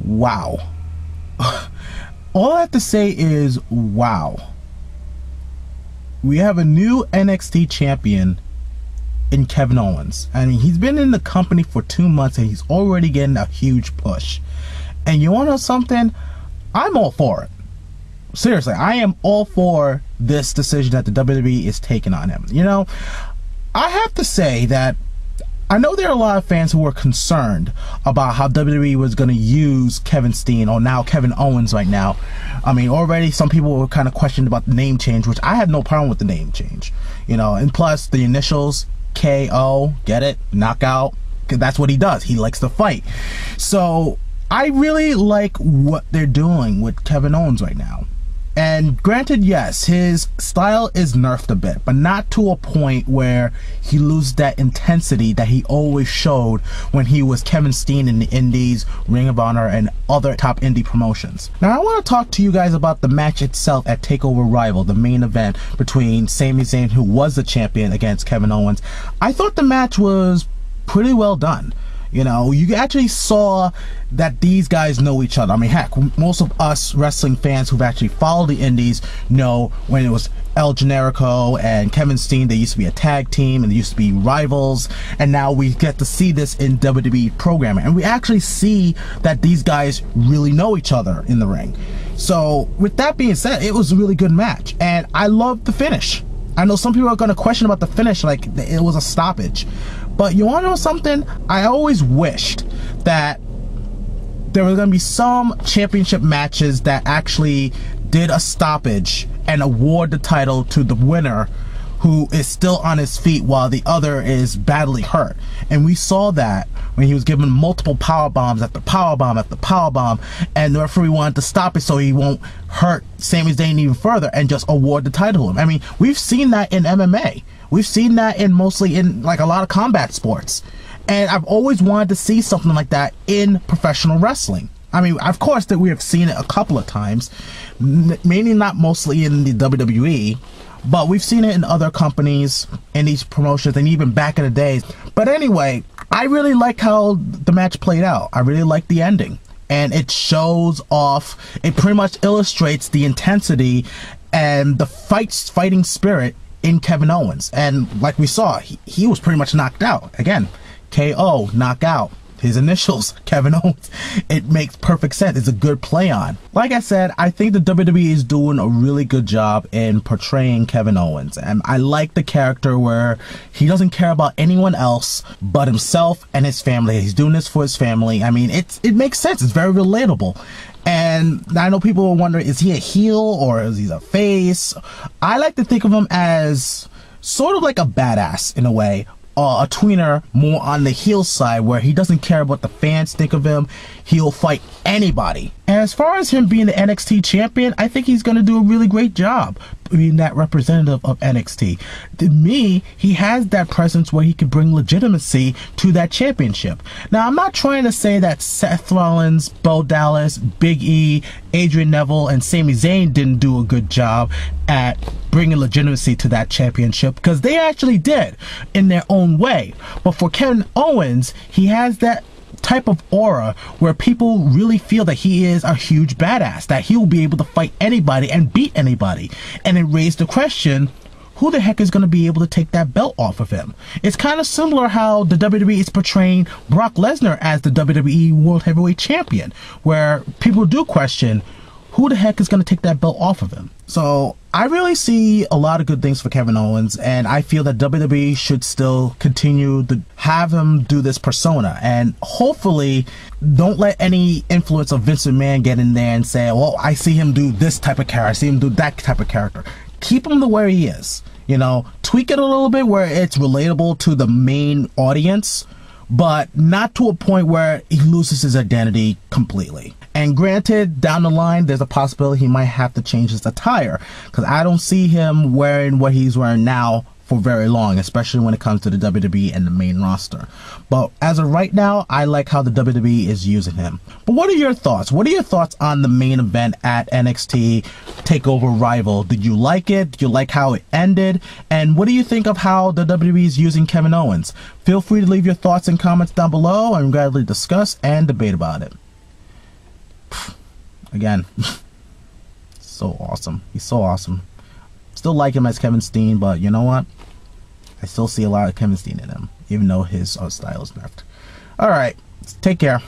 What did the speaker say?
Wow. All I have to say is wow. We have a new NXT champion in Kevin Owens. I mean, he's been in the company for 2 months and he's already getting a huge push. And you want to know something? I'm all for it. Seriously, I am all for this decision that the WWE is taking on him. You know, I have to say that I know there are a lot of fans who were concerned about how WWE was going to use Kevin Steen, or now Kevin Owens right now. I mean, already some people were kind of questioned about the name change, which I had no problem with the name change. You know, and plus the initials, KO, get it? Knockout. That's what he does. He likes to fight. So I really like what they're doing with Kevin Owens right now. And granted, yes, his style is nerfed a bit, but not to a point where he loses that intensity that he always showed when he was Kevin Steen in the Indies, Ring of Honor, and other top indie promotions. Now, I want to talk to you guys about the match itself at TakeOver Rival, the main event between Sami Zayn, who was the champion, against Kevin Owens. I thought the match was pretty well done. You know, you actually saw that these guys know each other. I mean, heck, most of us wrestling fans who've actually followed the indies know when it was El Generico and Kevin Steen, they used to be a tag team and they used to be rivals, and now we get to see this in WWE programming, and we actually see that these guys really know each other in the ring. So with that being said, it was a really good match, and I loved the finish. I know some people are going to question about the finish, like it was a stoppage. But you want to know something? I always wished that there was going to be some championship matches that actually did a stoppage and award the title to the winner who is still on his feet while the other is badly hurt. And we saw that when he was given multiple power bombs after power bomb after power bomb, and the referee wanted to stop it so he won't hurt Sami Zayn even further and just award the title to him. I mean, we've seen that in MMA. We've seen that in mostly in like a lot of combat sports. And I've always wanted to see something like that in professional wrestling. I mean, of course that we have seen it a couple of times, mainly not mostly in the WWE, but we've seen it in other companies, in these promotions, and even back in the days. But anyway, I really like how the match played out. I really like the ending. And it shows off, it pretty much illustrates the intensity and the fighting spirit in Kevin Owens. And like we saw, he was pretty much knocked out. Again, KO, knockout. His initials, Kevin Owens. It makes perfect sense. It's a good play on. Like I said, I think the WWE is doing a really good job in portraying Kevin Owens. And I like the character where he doesn't care about anyone else but himself and his family. He's doing this for his family. I mean, it makes sense. It's very relatable. And I know people will wonder, is he a heel or is he a face? I like to think of him as sort of like a badass in a way. A tweener more on the heel side where he doesn't care what the fans think of him. He'll fight anybody. And as far as him being the NXT champion, I think he's going to do a really great job being that representative of NXT. To me, he has that presence where he can bring legitimacy to that championship. Now, I'm not trying to say that Seth Rollins, Bo Dallas, Big E, Adrian Neville, and Sami Zayn didn't do a good job at bringing legitimacy to that championship, because they actually did in their own way. But for Kevin Owens, he has that type of aura where people really feel that he is a huge badass, that he will be able to fight anybody and beat anybody. And it raised the question, who the heck is going to be able to take that belt off of him? It's kind of similar how the WWE is portraying Brock Lesnar as the WWE World Heavyweight Champion, where people do question, who the heck is going to take that belt off of him? So I really see a lot of good things for Kevin Owens, and I feel that WWE should still continue to have him do this persona, and hopefully don't let any influence of Vince McMahon get in there and say, well, I see him do this type of character, I see him do that type of character. Keep him the way he is. You know, tweak it a little bit where it's relatable to the main audience, but not to a point where he loses his identity completely. And granted, down the line, there's a possibility he might have to change his attire, because I don't see him wearing what he's wearing now for very long, especially when it comes to the WWE and the main roster. But as of right now, I like how the WWE is using him. But what are your thoughts? What are your thoughts on the main event at NXT TakeOver Rival? Did you like it? Did you like how it ended? And what do you think of how the WWE is using Kevin Owens? Feel free to leave your thoughts and comments down below, and we'll gladly discuss and debate about it. again, so awesome. He's so awesome. Still like him as Kevin Steen, but you know what? I still see a lot of Kevin Steen in him, even though his style is nerfed. Alright, take care.